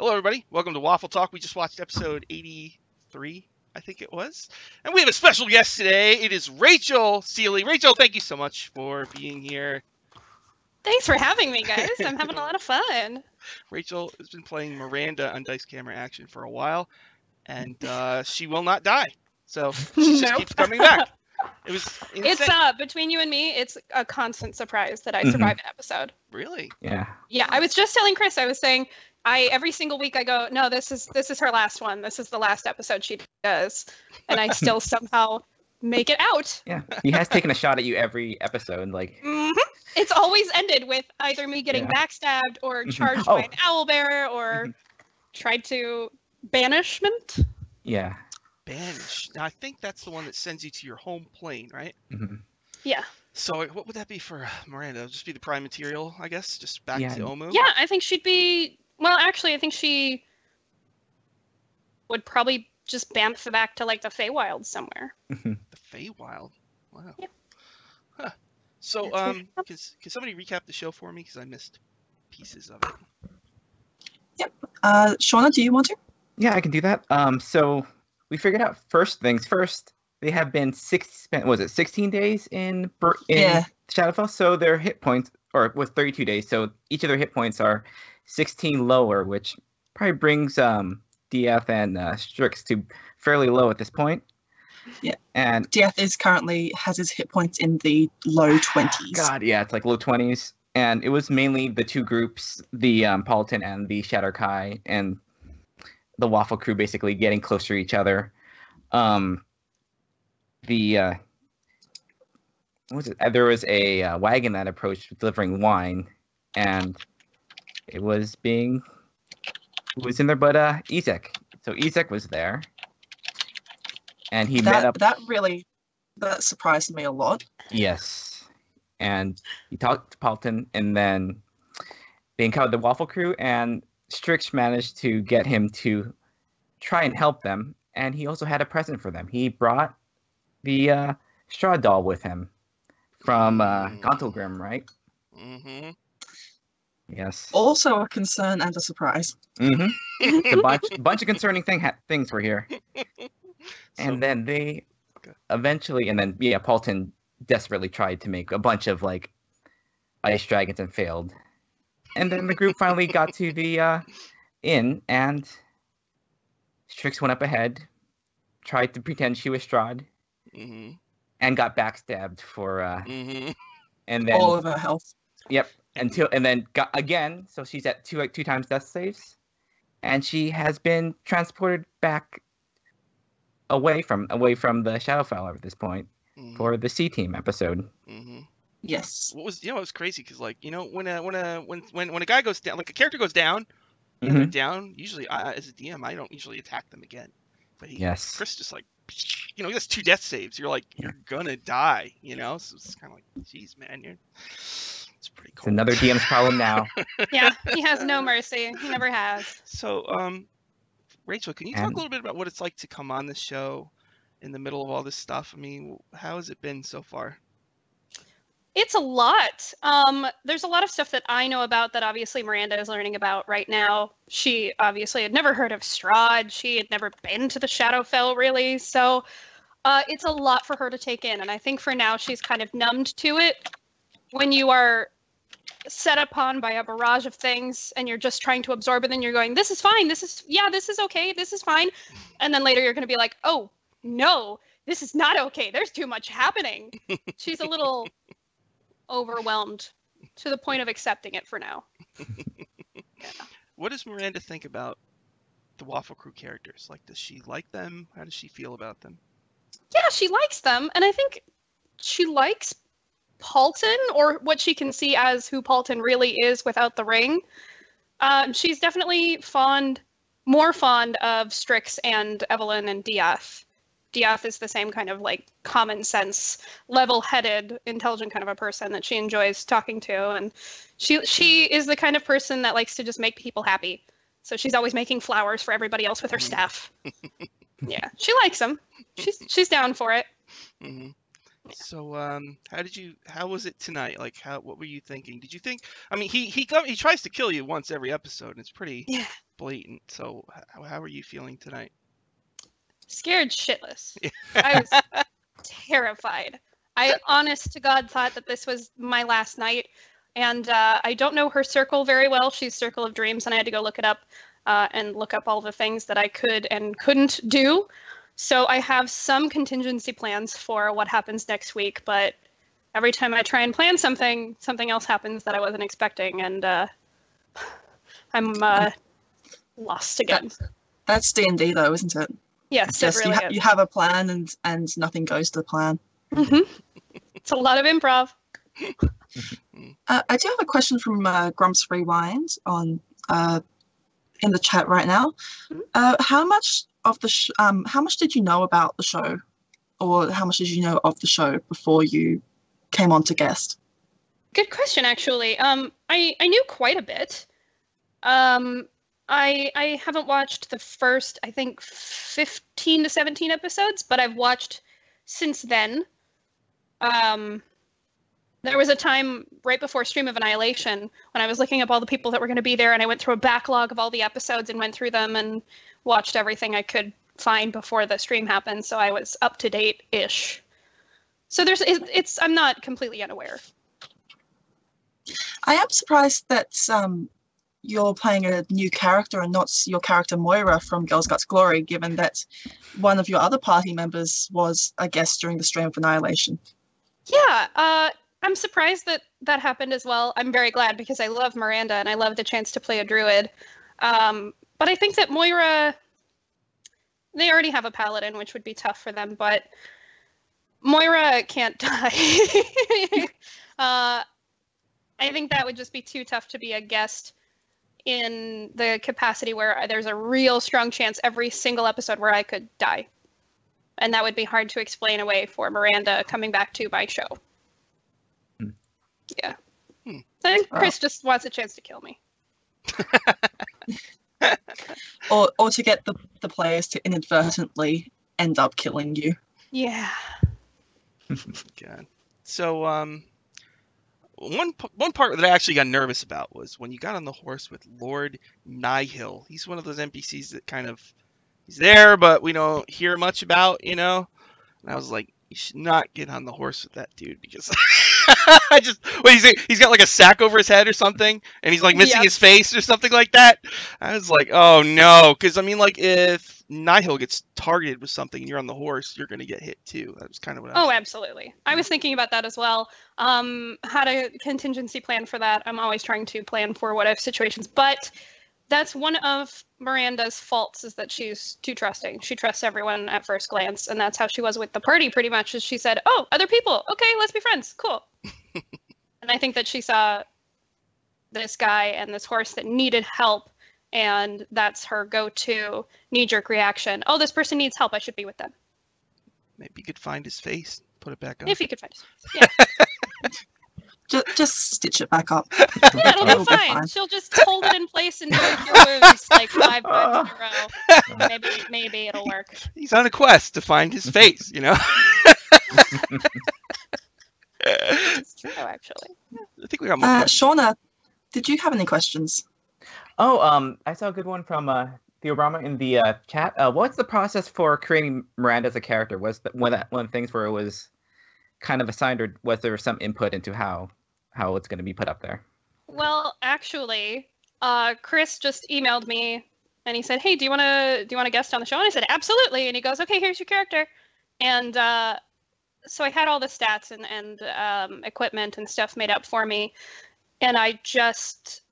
Hello, everybody. Welcome to Waffle Talk. We just watched episode 83, I think it was. And we have a special guest today. It is Rachel Seeley. Rachel, thank you so much for being here. Thanks for having me, guys. I'm having a lot of fun. Rachel has been playing Miranda on Dice Camera Action for a while, and she will not die. So she just keeps coming back. It was insane. It's between you and me, it's a constant surprise that I survived an episode. Really? Yeah. Yeah, I was just telling Chris, I was saying, every single week I go, no, this is her last one. This is the last episode she does. And I still somehow make it out. Yeah. He has taken a shot at you every episode. Like. Mm-hmm. It's always ended with either me getting backstabbed or charged by an owlbear or tried to banishment. Yeah. Banish. Now, I think that's the one that sends you to your home plane, right? Mm-hmm. Yeah. So what would that be for Miranda? It'll just be the prime material, I guess? Just back to Omu? Yeah, I think she'd be... Well, actually, I think she would probably just bamf back to, like, the Feywild somewhere. The Feywild? Wow. Yeah. Huh. So, can somebody recap the show for me? Because I missed pieces of it. Yep. Shauna, do you want to? Yeah, I can do that. So we figured out first things first. They have been 16 days in Shadowfell? So their hit points, or with 32 days, so each of their hit points are 16 lower, which probably brings DF and Strix to fairly low at this point. Yeah. And DF has his hit points in the low 20s. God, yeah, it's like low 20s. And it was mainly the two groups, the Paladin and the Shadow Kai, and the Waffle crew basically getting closer to each other. There was a wagon that approached delivering wine, and who was in there but Ezek. So Ezek was there, and he met up. That surprised me a lot. Yes, and he talked to Paladin, and then they encountered the Waffle crew, and Strix managed to get him to try and help them, and he also had a present for them. He brought the straw doll with him from Gauntlgrim, right? Mm-hmm. Yes. Also a concern and a surprise. Mm-hmm. A bunch of concerning things were here. And then they eventually, Paladin desperately tried to make a bunch of, like, ice dragons and failed. And then the group finally got to the inn, and Strix went up ahead, tried to pretend she was Strahd, and got backstabbed for and then all of her health. Yep. And then got again, so she's at two times death saves, and she has been transported back away from the Shadowfell at this point for the C Team episode. Yes. It was crazy because, like, when a guy goes down, like a character goes down, they're down. Usually, as a DM, I don't usually attack them again. But Chris just, like, he has 2 death saves. You're like, you're gonna die, So it's kind of like, geez, man, it's pretty cool. It's another DM's problem now. Yeah, he has no mercy. He never has. So, Rachel, can you talk a little bit about what it's like to come on the show in the middle of all this stuff? I mean, how has it been so far? It's a lot. There's a lot of stuff that I know about that obviously Miranda is learning about right now. She obviously had never heard of Strahd. She had never been to the Shadowfell, really. So it's a lot for her to take in. And I think for now she's kind of numbed to it. When you are set upon by a barrage of things and you're just trying to absorb it, and you're going, this is fine. This is okay. This is fine. And then later you're going to be like, oh, no, this is not okay. There's too much happening. She's a little overwhelmed to the point of accepting it for now. Yeah. What does Miranda think about the Waffle Crew characters? Like, does she like them? How does she feel about them? Yeah, she likes them, and I think she likes Paladin, or what she can see as who Paladin really is without the ring. She's definitely more fond of Strix and Evelyn and Diath. Diath is the same kind of, like, common sense, level-headed, intelligent kind of a person that she enjoys talking to, and she is the kind of person that likes to just make people happy. So she's always making flowers for everybody else with her staff. Yeah, she likes them. She's down for it. So, how was it tonight? Like, what were you thinking? Did you think? I mean, he tries to kill you once every episode, and it's pretty blatant. So, how are you feeling tonight? Scared shitless. I was terrified. I honest to God thought that this was my last night, and I don't know her circle very well. She's Circle of Dreams, and I had to go look it up and look up all the things that I could and couldn't do. So I have some contingency plans for what happens next week, but every time I try and plan something else happens that I wasn't expecting, and I'm lost again. That's D&D though, isn't it? Yes, it really is. You have a plan and nothing goes to the plan. Mm-hmm. It's a lot of improv. I do have a question from Grumps Rewind on in the chat right now. How much did you know about the show, or how much did you know of the show before you came on to guest? Good question, actually. I knew quite a bit. I haven't watched the first, I think, 15 to 17 episodes, but I've watched since then. There was a time right before Stream of Annihilation when I was looking up all the people that were going to be there, and I went through a backlog of all the episodes and went through them and watched everything I could find before the stream happened, so I was up to date-ish. So I'm not completely unaware. I am surprised that you're playing a new character and not your character Moira from Girls Guts Glory, given that one of your other party members was a guest during the Stream of Annihilation. Yeah, I'm surprised that happened as well. I'm very glad because I love Miranda and I love the chance to play a druid. But I think that Moira, they already have a paladin, which would be tough for them, but Moira can't die. I think that would just be too tough to be a guest in the capacity where there's a real strong chance every single episode where I could die. And that would be hard to explain away for Miranda coming back to my show. Yeah. I think Chris just wants a chance to kill me. or to get the players to inadvertently end up killing you. Yeah. God. So, one part that I actually got nervous about was when you got on the horse with Lord Nihil. He's one of those NPCs that kind of, he's there, but we don't hear much about, And I was like, you should not get on the horse with that dude because he's got like a sack over his head or something, and he's like missing his face or something like that. I was like, oh no, because I mean, like if Nihil gets targeted with something and you're on the horse, you're gonna get hit too. That was kind of what I was thinking. Absolutely. I was thinking about that as well. Had a contingency plan for that. I'm always trying to plan for what if situations, but that's one of Miranda's faults, is that she's too trusting. She trusts everyone at first glance, and that's how she was with the party pretty much, is she said, oh, other people, okay, let's be friends, cool. And I think that she saw this guy and this horse that needed help, and that's her go-to knee-jerk reaction. Oh, this person needs help, I should be with them. Maybe you could find his face, put it back on. If you could find his face, yeah. Just stitch it back up. Yeah, it'll be fine. She'll just hold it in place and do your moves like 5 times in a row. Maybe it'll work. He's on a quest to find his face, It's true, actually. I think we got more questions. Shauna, did you have any questions? Oh, I saw a good one from Theo Brahma in the chat. What's the process for creating Miranda as a character? Was one of the things where it was kind of assigned, or was there some input into how it's going to be put up there? Well, actually, Chris just emailed me and he said, "Hey, do you want to guest on the show?" And I said, "Absolutely." And he goes, "Okay, here's your character." And so I had all the stats and equipment and stuff made up for me, and I just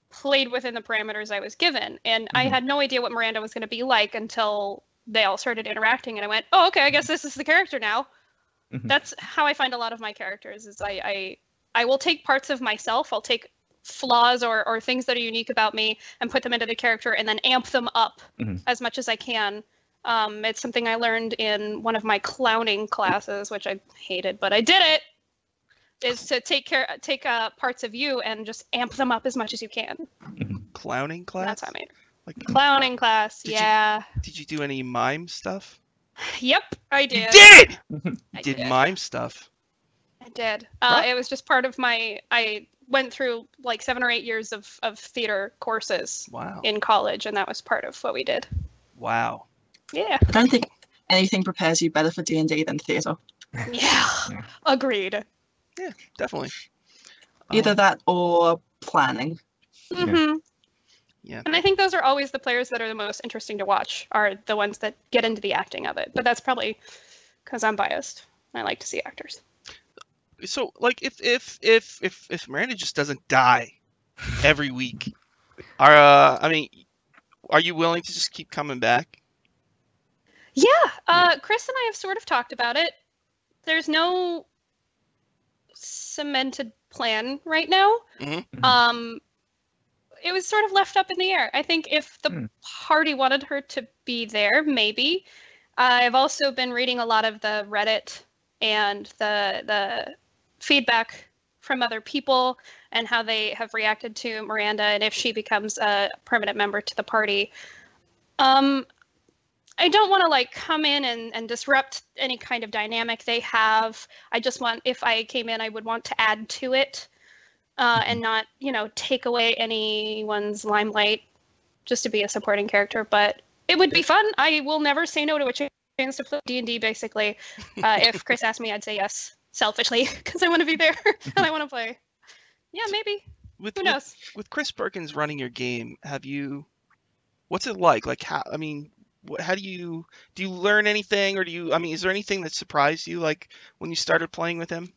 played within the parameters I was given. And I had no idea what Miranda was going to be like until they all started interacting, and I went, "Oh, okay, I guess this is the character now." That's how I find a lot of my characters, is I will take parts of myself, I'll take flaws or things that are unique about me and put them into the character and then amp them up as much as I can. It's something I learned in one of my clowning classes, which I hated, but I did it, is to take parts of you and just amp them up as much as you can. Clowning class? That's how I made it. Like clowning class, yeah. Did you do any mime stuff? Yep, I did. You did! I did mime stuff. I did. It was just part of I went through like 7 or 8 years of theater courses in college, and that was part of what we did. Wow. Yeah. I don't think anything prepares you better for D&D than theater. Yeah. Agreed. Yeah, definitely. Either that or planning. Mm-hmm. Yeah. And I think those are always the players that are the most interesting to watch, are the ones that get into the acting of it. But that's probably because I'm biased. I like to see actors. So, like, if Miranda just doesn't die every week, are you willing to just keep coming back? Yeah. Chris and I have sort of talked about it. There's no cemented plan right now. Mm-hmm. It was sort of left up in the air. I think if the party wanted her to be there, maybe. I've also been reading a lot of the Reddit and the feedback from other people and how they have reacted to Miranda and if she becomes a permanent member to the party. I don't want to like come in and disrupt any kind of dynamic they have. I just want, if I came in, I would want to add to it. And not, take away anyone's limelight just to be a supporting character. But it would be fun. I will never say no to a chance to play D&D, basically. If Chris asked me, I'd say yes, selfishly, because I want to be there and I want to play. Yeah, maybe. Who knows? With Chris Perkins running your game, what's it like? Like, how do you learn anything, or is there anything that surprised you, like, when you started playing with him?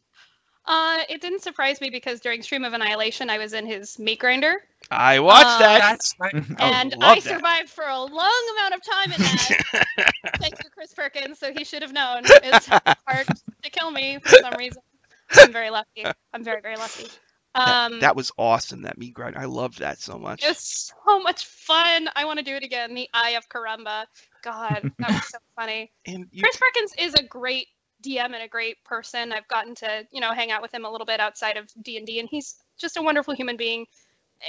It didn't surprise me because during Stream of Annihilation, I was in his meat grinder. I watched that. That's right. And I survived for a long amount of time in that. Thanks to Chris Perkins, so he should have known. It's hard to kill me for some reason. I'm very lucky. I'm very, very lucky. That was awesome, that meat grinder. I loved that so much. It was so much fun. I want to do it again. The Eye of Karamba. God, that was so funny. Chris Perkins is a great DM and a great person. I've gotten to, hang out with him a little bit outside of D&D, and he's just a wonderful human being.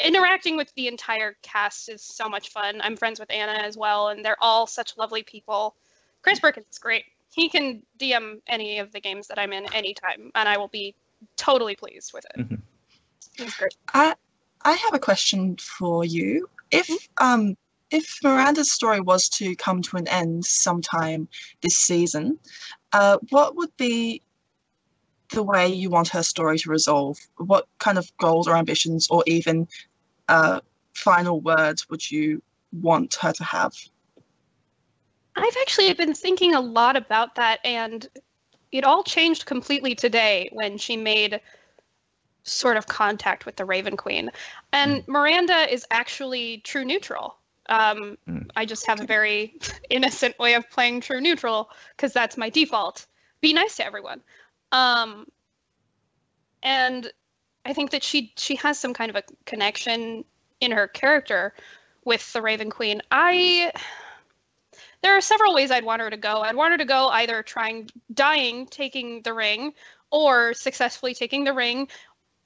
Interacting with the entire cast is so much fun. I'm friends with Anna as well, and they're all such lovely people. Chris Perkins is great. He can DM any of the games that I'm in anytime, and I will be totally pleased with it. He's great. I have a question for you. If Miranda's story was to come to an end sometime this season, what would be the way you want her story to resolve? What kind of goals or ambitions or even final words would you want her to have? I've actually been thinking a lot about that, and it all changed completely today when she made sort of contact with the Raven Queen. And Miranda is actually true neutral. I just have a very innocent way of playing true neutral because that's my default. Be nice to everyone. And I think that she has some kind of a connection in her character with the Raven Queen. There are several ways I'd want her to go. I'd want her to go either dying, taking the ring, or successfully taking the ring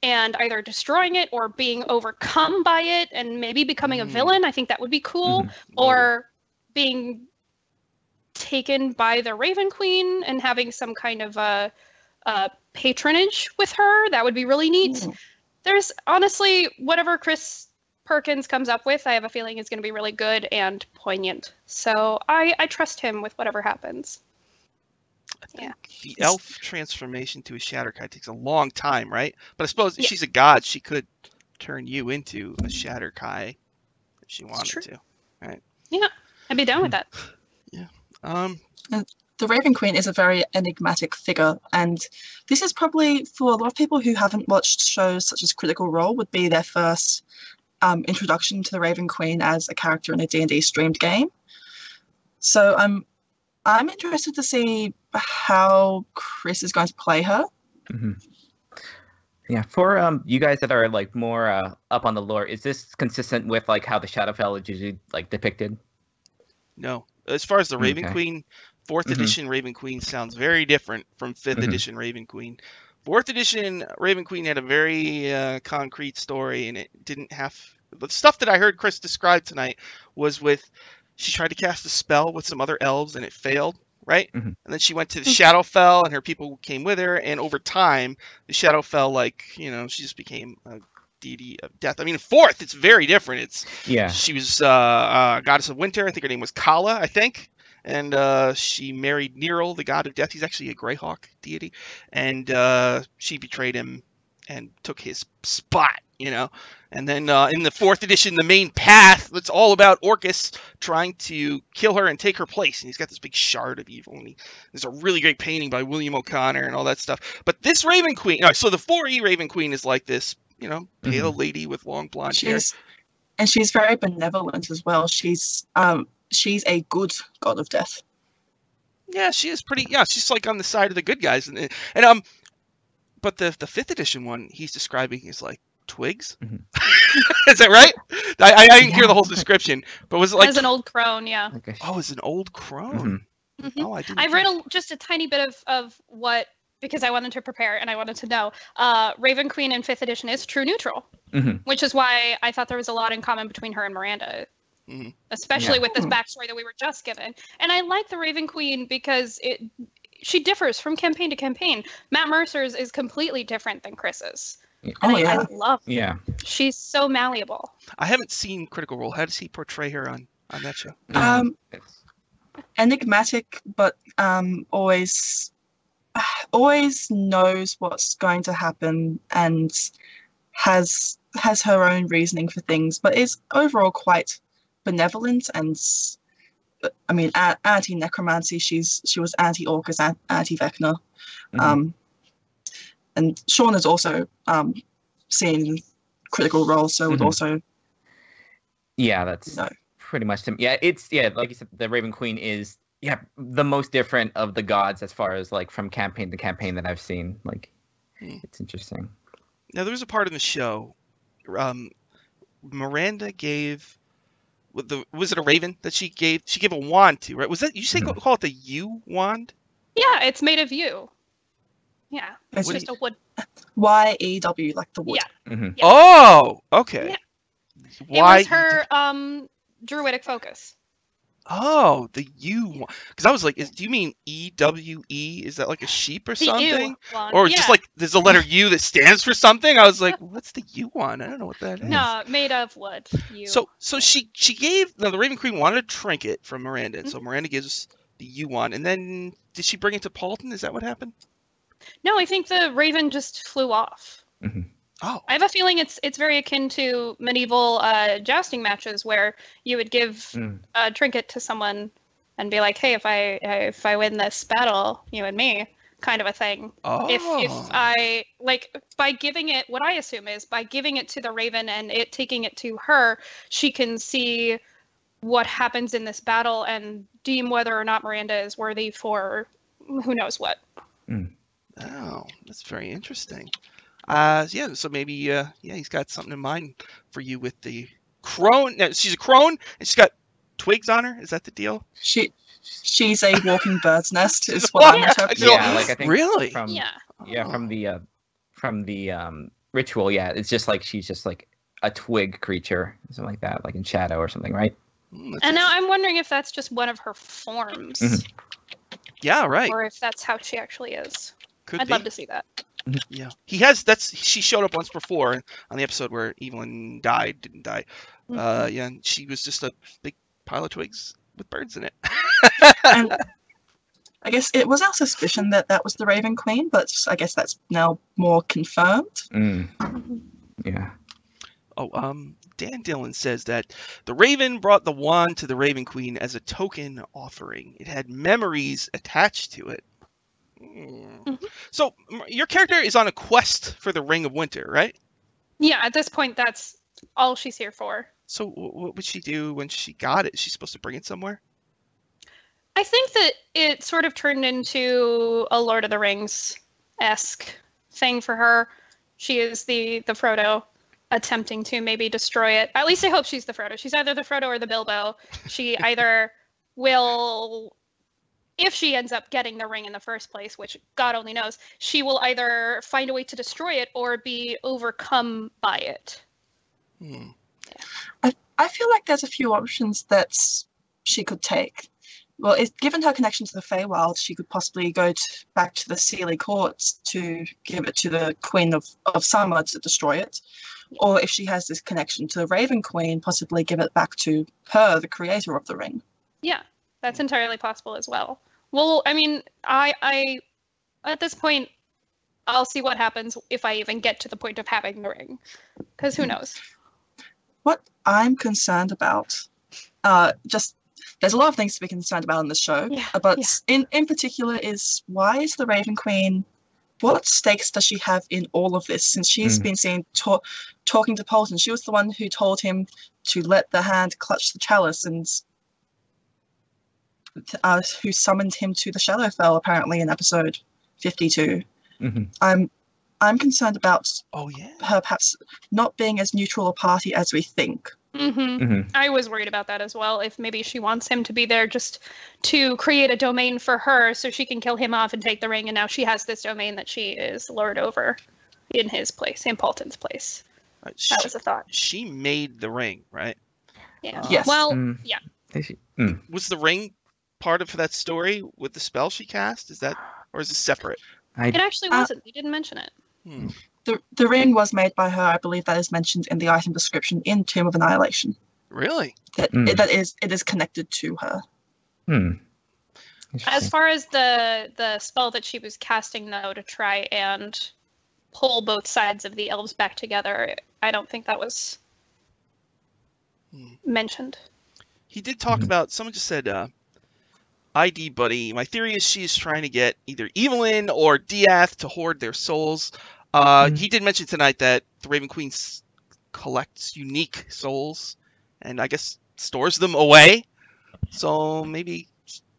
and either destroying it or being overcome by it and maybe becoming a villain. I think that would be cool. Or being taken by the Raven Queen and having some kind of a patronage with her. That would be really neat. There's honestly, whatever Chris Perkins comes up with, I have a feeling is going to be really good and poignant. So I trust him with whatever happens. The elf transformation to a Shatterkai takes a long time, right? But I suppose if she's a god, she could turn you into a Shatterkai if she wanted to, right? Yeah, I'd be down with that. Yeah. The Raven Queen is a very enigmatic figure, and this is probably, for a lot of people who haven't watched shows such as Critical Role, would be their first introduction to the Raven Queen as a character in a D&D streamed game. So I'm interested to see how Chris is going to play her. Yeah, for you guys that are like more up on the lore, is this consistent with like how the Shadowfell is usually like depicted? No, as far as the Raven Queen, 4th edition Raven Queen sounds very different from 5th edition Raven Queen. 4th edition Raven Queen had a very concrete story, and it didn't have the stuff that I heard Chris describe tonight. Was with she tried to cast a spell with some other elves and it failed. right? Mm-hmm. And then she went to the Shadowfell, and her people came with her. And over time, the Shadowfell, like, you know, she just became a deity of death. I mean, fourth, it's very different. She was goddess of winter. I think her name was Kala, I think. And she married Neril, the god of death. He's actually a Greyhawk deity. And she betrayed him and took his spot, you know. And then in the 4th edition, the main path, it's all about Orcus trying to kill her and take her place. And he's got this big shard of evil. And there's a really great painting by William O'Connor and all that stuff. But this Raven Queen, so the 4E Raven Queen is like this, you know, pale lady with long blonde hair. And she's very benevolent as well. She's a good god of death. Yeah, she is pretty. Yeah, she's like on the side of the good guys. But the 5th edition one he's describing is like twigs. Is that right? I didn't hear the whole description, but was it like as an old crone? Yeah. Oh, it's an old crone. Oh, I read just a tiny bit of what, because I wanted to prepare and I wanted to know. Raven Queen in 5th edition is true neutral, which is why I thought there was a lot in common between her and Miranda. Especially with this backstory that we were just given. And I like the Raven Queen because she differs from campaign to campaign. Matt Mercer's is completely different than Chris's. And I love her. Yeah. She's so malleable. I haven't seen Critical Role. How does he portray her on that show? Enigmatic, but always knows what's going to happen and has her own reasoning for things, but is overall quite benevolent. And I mean, anti-necromancy, she was anti-Orcus, anti-Vecna. And Shauna's also seen Critical Role, so would also. Yeah, that's pretty much him. Yeah, like you said, the Raven Queen is the most different of the gods as far as like from campaign to campaign that I've seen. Like, it's interesting. Now there was a part in the show, Miranda gave. Was it a raven that she gave? She gave a wand to, right? Was that, you say call it the yew wand? Yeah, it's made of yew. Yeah, it's just a wood. Y-E-W, like the wood. Yeah. Oh, okay. Yeah. It was her druidic focus. Oh, the yew wand. Because I was like, do you mean E-W-E? Is that like a sheep or something? Or just like there's a letter U that stands for something? I was like, what's the yew wand? I don't know what that is. No, made of wood. Yew. So she gave, the Raven Queen wanted a trinket from Miranda, and so Miranda gives the yew wand, and then did she bring it to Paulton? Is that what happened? No, I think the raven just flew off. Oh. I have a feeling it's very akin to medieval jousting matches where you would give a trinket to someone and be like, "Hey, if I win this battle, you and me," kind of a thing. Oh. If I by giving it, what I assume is by giving it to the raven and it taking it to her, she can see what happens in this battle and deem whether or not Miranda is worthy for who knows what. Oh, that's very interesting. So maybe he's got something in mind for you with the crone. Now, she's a crone and she's got twigs on her. Is that the deal? She's a walking bird's nest, is what I'm interpreting. Yeah, like I think really from the ritual. Yeah, it's just like she's just like a twig creature, something like that, like in Shadow or something, right? And now I'm wondering if that's just one of her forms. Yeah, right. Or if that's how she actually is. I'd love to see that. Yeah, she showed up once before on the episode where Evelyn didn't die. And she was just a big pile of twigs with birds in it. And I guess it was our suspicion that was the Raven Queen, but I guess that's now more confirmed. Yeah. Oh, Dan Dillon says that the Raven brought the wand to the Raven Queen as a token offering. It had memories attached to it. So your character is on a quest for the Ring of Winter, right? Yeah, at this point, that's all she's here for. So what would she do when she got it? Is she supposed to bring it somewhere? I think that it sort of turned into a Lord of the Rings-esque thing for her. She is the Frodo attempting to maybe destroy it. At least I hope she's the Frodo. She's either the Frodo or the Bilbo. She either will... If she ends up getting the ring in the first place, which God only knows, she will either find a way to destroy it or be overcome by it. I feel like there's a few options that she could take. well, given her connection to the Feywild, she could possibly go back to the Seeley courts to give it to the Queen of Summer to destroy it. Or if she has this connection to the Raven Queen, possibly give it back to her, the creator of the ring. Yeah, that's entirely possible as well. Well, I mean, I at this point, I'll see what happens if I even get to the point of having the ring. Because who knows? What I'm concerned about, there's a lot of things to be concerned about in the show, but in particular is, why is the Raven Queen, what stakes does she have in all of this? Since she's been seen talking to Polton, she was the one who told him to let the hand clutch the chalice, and who summoned him to the Shadowfell apparently in episode 52. I'm concerned about her perhaps not being as neutral a party as we think. I was worried about that as well. If maybe she wants him to be there just to create a domain for her so she can kill him off and take the ring, and now she has this domain that she is lord over in his place, in Polton's place. That was a thought. She made the ring, right? Yeah. Yes. Well, yeah. Was the ring part of that story with the spell she cast? Is that, or is it separate? It actually wasn't. They didn't mention it. The ring was made by her. I believe that is mentioned in the item description in Tomb of Annihilation. Really? It is connected to her. As far as the spell that she was casting, though, to try and pull both sides of the elves back together, I don't think that was mentioned. He did talk about, someone just said, ID buddy, my theory is she is trying to get either Evelyn or Diath to hoard their souls. He did mention tonight that the Raven Queen collects unique souls and I guess stores them away. So maybe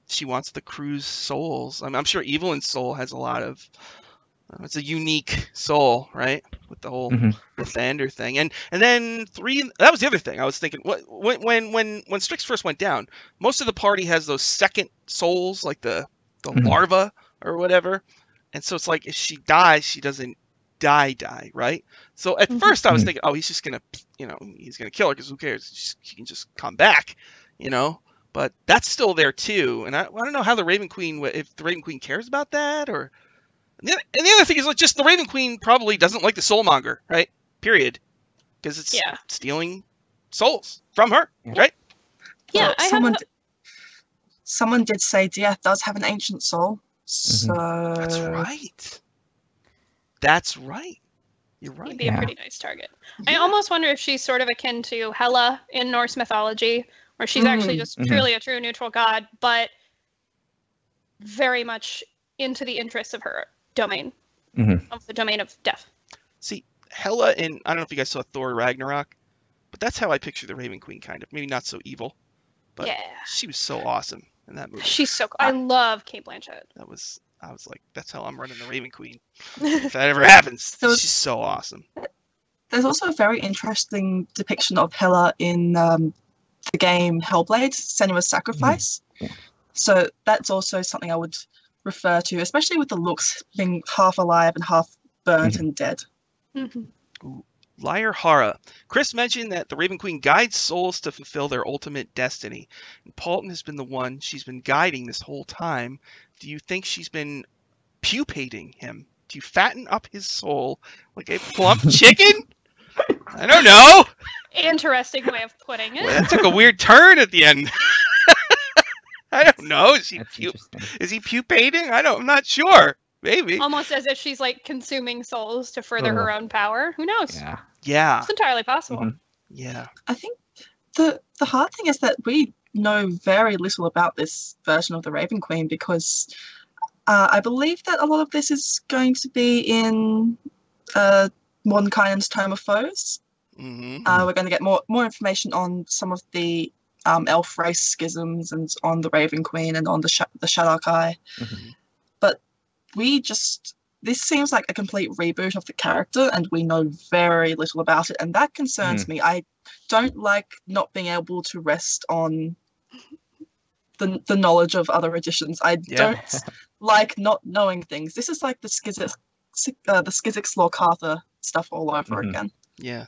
she wants the crew's souls. I'm sure Evelyn's soul has a lot of... it's a unique soul, right? With the whole Lathander thing. And then that was the other thing. I was thinking, when Strix first went down, most of the party has those second souls, like the larva or whatever. And so it's like, if she dies, she doesn't die, right? So at first I was thinking, oh, he's just going to, he's going to kill her because who cares? She can just come back, But that's still there too. And I don't know how the Raven Queen, if the Raven Queen cares about that or... And the other thing is, like, just the Raven Queen probably doesn't like the Soulmonger, right? Period. Because it's stealing souls from her, right? Yeah, someone did say Diath does have an ancient soul, so... That's right. You're right. He'd be a pretty nice target. I almost wonder if she's sort of akin to Hela in Norse mythology, where she's actually just truly a true neutral god, but very much into the interests of her domain, of the domain of death. See, Hela in, I don't know if you guys saw Thor Ragnarok, but that's how I picture the Raven Queen, kind of. Maybe not so evil, but she was so awesome in that movie. She's so cool. I love Cate Blanchett. I was like, that's how I'm running the Raven Queen. If that ever happens, she's so awesome. There's also a very interesting depiction of Hela in the game Hellblade, Senua's Sacrifice. So that's also something I would refer to, especially with the looks being half alive and half burnt and dead. Liar Hara. Chris mentioned that the Raven Queen guides souls to fulfill their ultimate destiny. And Polton has been the one she's been guiding this whole time. Do you think she's been pupating him? Do you fatten up his soul like a plump chicken? I don't know. Interesting way of putting it. Well, that took a weird turn at the end. I don't know. Is he pupating? I'm not sure. Maybe. Almost as if she's like consuming souls to further her own power. Who knows? Yeah. It's entirely possible. Yeah. I think the hard thing is that we know very little about this version of the Raven Queen because I believe that a lot of this is going to be in Mordenkainen's Tome of Foes. We're going to get more information on some of the elf race schisms and on the Raven Queen and on the Shadok Eye. But this seems like a complete reboot of the character and we know very little about it, and that concerns me. I don't like not being able to rest on the knowledge of other editions. I don't like not knowing things. This is like the Skizix Lorcatha stuff all over again. Yeah.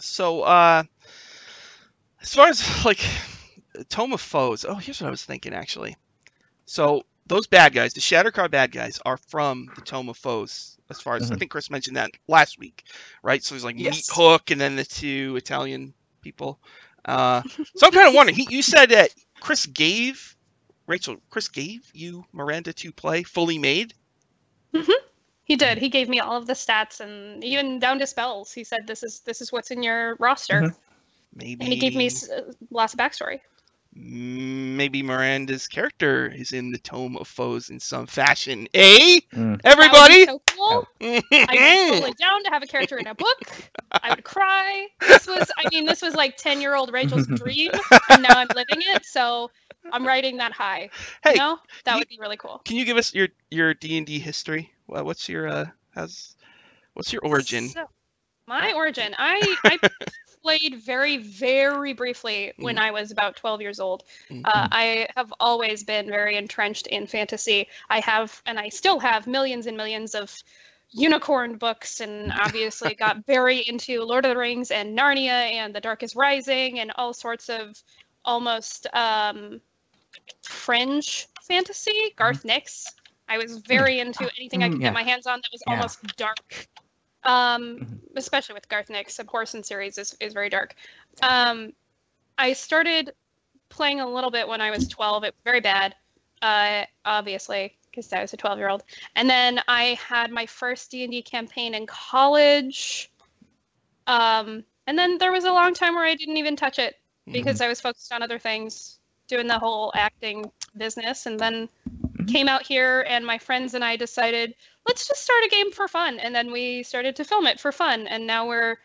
So as far as like Tome of Foes. Oh, here's what I was thinking, actually. So those bad guys, the Shattercard bad guys, are from the Tome of Foes. As far as I think Chris mentioned that last week, right? So there's like Meat Hook and then the 2 Italian people. So I'm kind of wondering. You said that Chris gave you Miranda to play fully made. He did. He gave me all of the stats and even down to spells. He said, "This is what's in your roster." Maybe. And he gave me lots of backstory. Maybe Miranda's character is in the Tome of Foes in some fashion. Everybody? That would be so cool. I'd be totally down to have a character in a book. I would cry. This was like 10-year-old Rachel's dream, and now I'm living it. So I'm riding that high. Hey, that would be really cool. Can you give us your D&D history? What's your origin? So, my origin. I played very, very briefly when I was about 12 years old. I have always been very entrenched in fantasy. I have, and I still have, millions and millions of unicorn books, and obviously got very into Lord of the Rings and Narnia and The Dark is Rising and all sorts of almost fringe fantasy. Garth Nix. I was very into anything I could get my hands on that was almost dark. Especially with Garth Nix. The Porson series is very dark. I started playing a little bit when I was 12. It was very bad, obviously, because I was a 12-year-old. And then I had my first D&D campaign in college. And then there was a long time where I didn't even touch it because I was focused on other things, doing the whole acting business. And then came out here, and my friends and I decided, let's just start a game for fun. And then we started to film it for fun. And now we're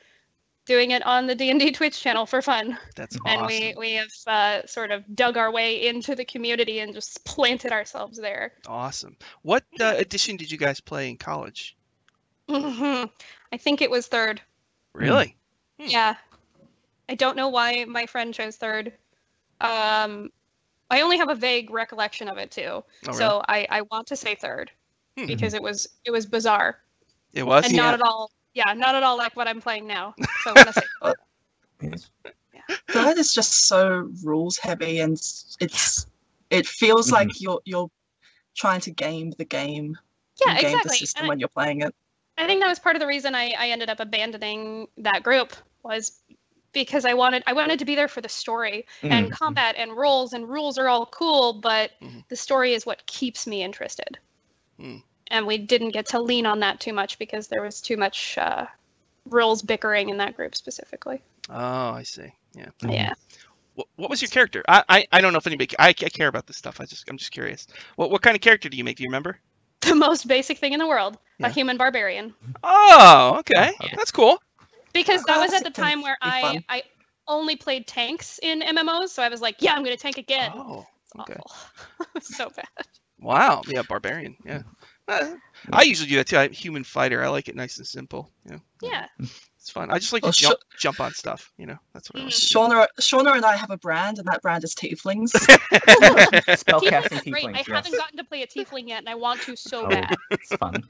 doing it on the D&D Twitch channel for fun. That's awesome. And we have sort of dug our way into the community and just planted ourselves there. Awesome. What edition did you guys play in college? I think it was 3rd. Really? Yeah. I don't know why my friend chose 3rd. I only have a vague recollection of it too. Oh, really? So I want to say 3rd because it was bizarre. It was, and not at all like what I'm playing now. So I'm gonna say 3rd. Third is just so rules heavy, and it feels like you're trying to game the game. Yeah, game exactly. The system when you're playing it. I think that was part of the reason I ended up abandoning that group, was because I wanted to be there for the story and combat and rules are all cool, but the story is what keeps me interested. And we didn't get to lean on that too much because there was too much rules bickering in that group specifically. Oh, I see. Yeah. Yeah. What was your character? I don't know if anybody. I care about this stuff. I'm just curious. What kind of character do you make? Do you remember? The most basic thing in the world, a human barbarian. Oh, okay. That's cool. Because that was at the time where I only played tanks in MMOs, so I was like, yeah, I'm going to tank again. Oh, okay. So bad. Wow. Yeah, barbarian. Yeah. I usually do that too. I'm human fighter. I like it nice and simple. Yeah. It's fun. I just like to jump on stuff. That's what I like to do. Shauna and I have a brand, and that brand is Tieflings. Spellcasting Tieflings. I haven't gotten to play a Tiefling yet, and I want to so bad. It's fun.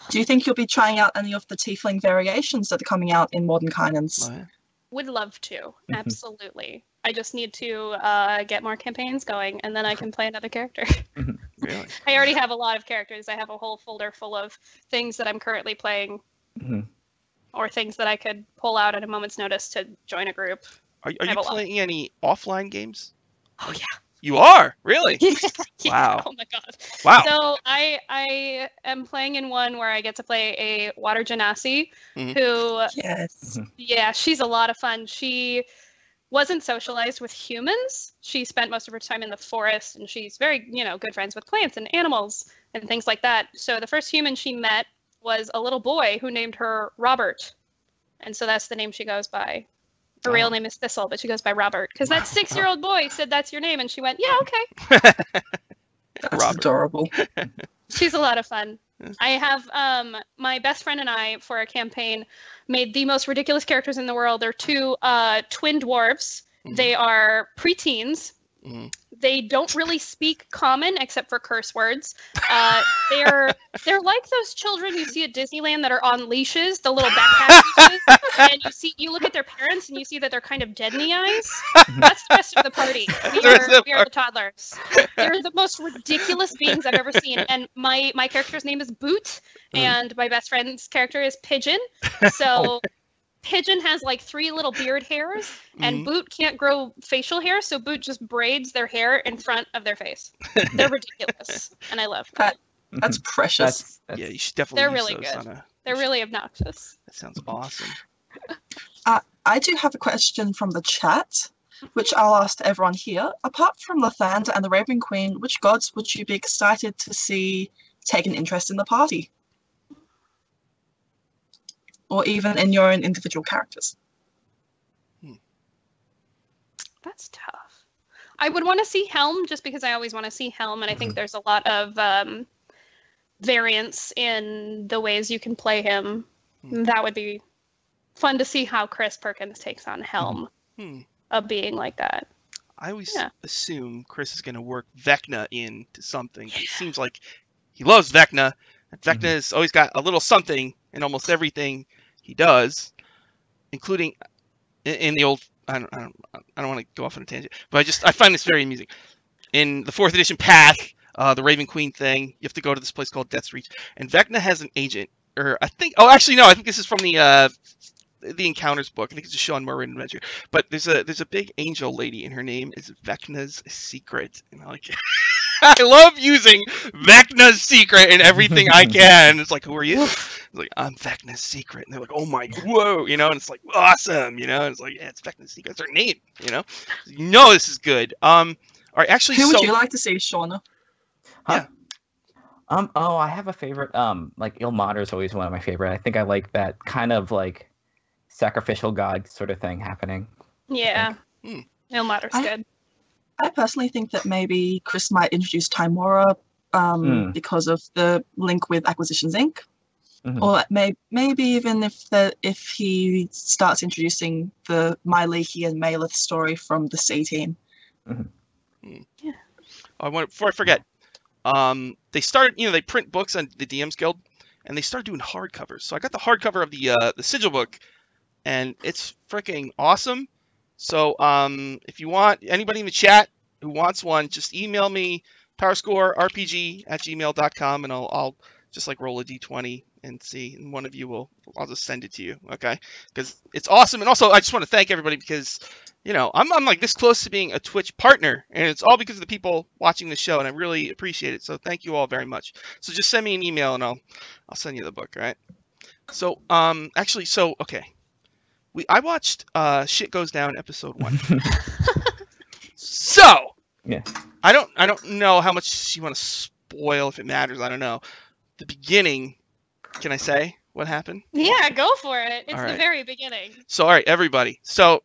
Do you think you'll be trying out any of the Tiefling variations that are coming out in Modern Kynans? Oh, yeah. Would love to. Absolutely. I just need to get more campaigns going, and then I can play another character. Really? I already have a lot of characters. I have a whole folder full of things that I'm currently playing, or things that I could pull out at a moment's notice to join a group. Are you playing any offline games? Oh, yeah. You are? Really? Yeah. Wow. Oh, my God. Wow. So I am playing in one where I get to play a water genasi who... Yes. Yeah, she's a lot of fun. She wasn't socialized with humans. She spent most of her time in the forest, and she's very, good friends with plants and animals and things like that. So the first human she met was a little boy who named her Robert. And so that's the name she goes by. Her real name is Thistle, but she goes by Robert. Because that 6-year-old boy said, that's your name. And she went, yeah, okay. That's adorable. She's a lot of fun. I have my best friend and I, for a campaign, made the most ridiculous characters in the world. They're 2 twin dwarves. They are preteens. They don't really speak common except for curse words. They're like those children you see at Disneyland that are on leashes, the little backpack leashes, and you look at their parents and you see that they're kind of dead in the eyes. That's the rest of the party. We are the toddlers. They're the most ridiculous beings I've ever seen. And my character's name is Boot, and my best friend's character is Pigeon. So Pigeon has like 3 little beard hairs, and Boot can't grow facial hair, so Boot just braids their hair in front of their face. They're ridiculous, and I love that. That's precious. Yeah, you should definitely. They're really good. They're really obnoxious. That sounds awesome. I do have a question from the chat, which I'll ask to everyone here. Apart from Lathander and the Raven Queen, which gods would you be excited to see take an interest in the party? Or even in your own individual characters? That's tough. I would want to see Helm, just because I always want to see Helm, and I think there's a lot of variance in the ways you can play him. That would be fun to see how Chris Perkins takes on Helm, a being like that. I always assume Chris is going to work Vecna into something. It seems like he loves Vecna, and Vecna has always got a little something in almost everything he does, including in the old. I don't want to go off on a tangent, but I find this very amusing. In the 4th edition Path, the Raven Queen thing, you have to go to this place called Death's Reach, and Vecna has an agent, or I think. Oh, actually, no, I think this is from the Encounters book. I think it's a Sean Murray adventure. But there's a big angel lady, and her name is Vecna's Secret, and I like. I love using Vecna's Secret in everything I can. It's like, who are you? It's like, I'm Vecna's Secret. And they're like, oh my, whoa, and it's like, awesome, and it's like, yeah, it's Vecna's Secret. That's her name, this is good. All right, actually, who would you like to see, Shauna? Yeah. I have a favorite. Like Ilmater is always one of my favorite. I think I like that kind of like sacrificial god sort of thing happening. Yeah. Ilmater's good. I personally think that maybe Chris might introduce Timora because of the link with Acquisitions Inc. Or maybe even if he starts introducing the Myleiki and Malith story from the C team. Yeah. Before I forget, they started. They print books on the DMs Guild, and they started doing hardcovers. So I got the hardcover of the Sigil book, and it's freaking awesome. So if you want, anybody in the chat who wants one, just email me powerscorerpg@gmail.com, and I'll just like roll a d20 and see, and one of you I'll just send it to you, okay? Because it's awesome. And also I just want to thank everybody because I'm like this close to being a Twitch partner, and it's all because of the people watching the show, and I really appreciate it. So thank you all very much. So just send me an email and I'll send you the book, all right? So okay. I watched Shit Goes Down episode 1. So yeah, I don't know how much you want to spoil, if it matters. I don't know. The beginning. Can I say what happened? Yeah, go for it. It's right. The very beginning. So all right, everybody. So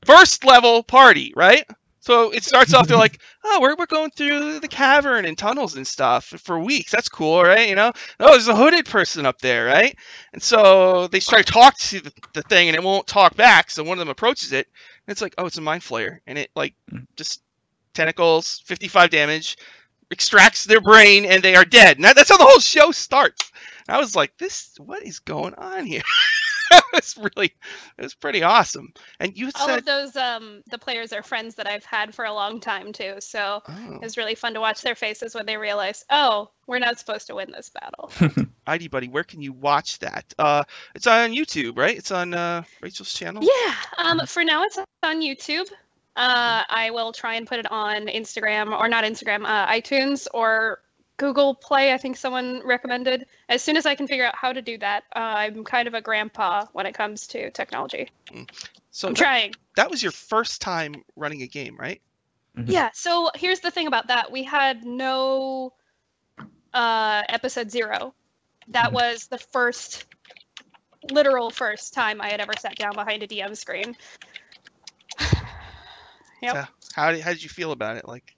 first level party, right? So it starts off. They're like, oh, we're going through the cavern and tunnels and stuff for weeks. That's cool, right? Oh, there's a hooded person up there, right? And so they start to talk to the thing, and it won't talk back. So one of them approaches it, and it's like, oh, it's a mind flayer, and it like just tentacles, 55 damage, extracts their brain, and they are dead. And that's how the whole show starts. And I was like, what is going on here? It was pretty awesome. And you said all of those the players are friends that I've had for a long time too, so it was really fun to watch their faces when they realized, oh, we're not supposed to win this battle. ID Buddy, where can you watch that? It's on YouTube, right? It's on Rachel's channel. Yeah, for now it's on YouTube. I will try and put it on Instagram, or not Instagram, iTunes or Google Play, I think someone recommended. As soon as I can figure out how to do that, I'm kind of a grandpa when it comes to technology. So I'm trying. That was your first time running a game, right? Yeah, so here's the thing about that. We had no episode 0. That was the literal first time I had ever sat down behind a DM screen. Yep. So how did you feel about it? Like,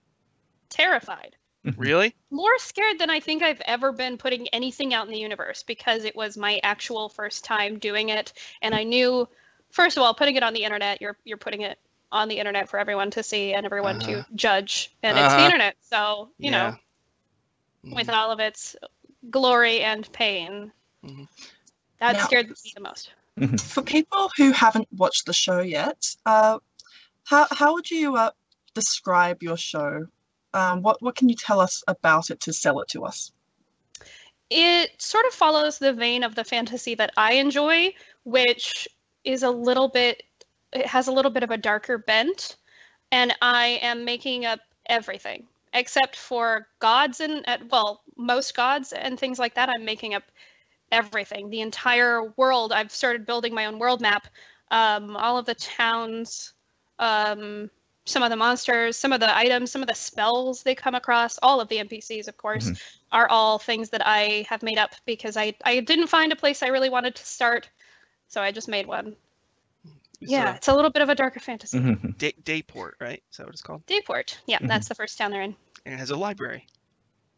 terrified. Really? More scared than I think I've ever been putting anything out in the universe, because it was my actual first time doing it, and I knew, first of all, putting it on the internet, you're putting it on the internet for everyone to see and everyone to judge, and it's the internet, so you know, with all of its glory and pain, that scared me the most. For people who haven't watched the show yet, how would you describe your show? What can you tell us about it to sell it to us? It sort of follows the vein of the fantasy that I enjoy, which is it has a little bit of a darker bent, and I am making up everything except for gods and most gods and things like that. I'm making up everything, the entire world. I've started building my own world map, all of the towns, some of the monsters, some of the items, some of the spells they come across, all of the NPCs, of course, are all things that I have made up because I didn't find a place I really wanted to start, so I just made one. It's a little bit of a darker fantasy. Dayport, right? Is that what it's called? Dayport. Yeah, that's the first town they're in. And it has a library.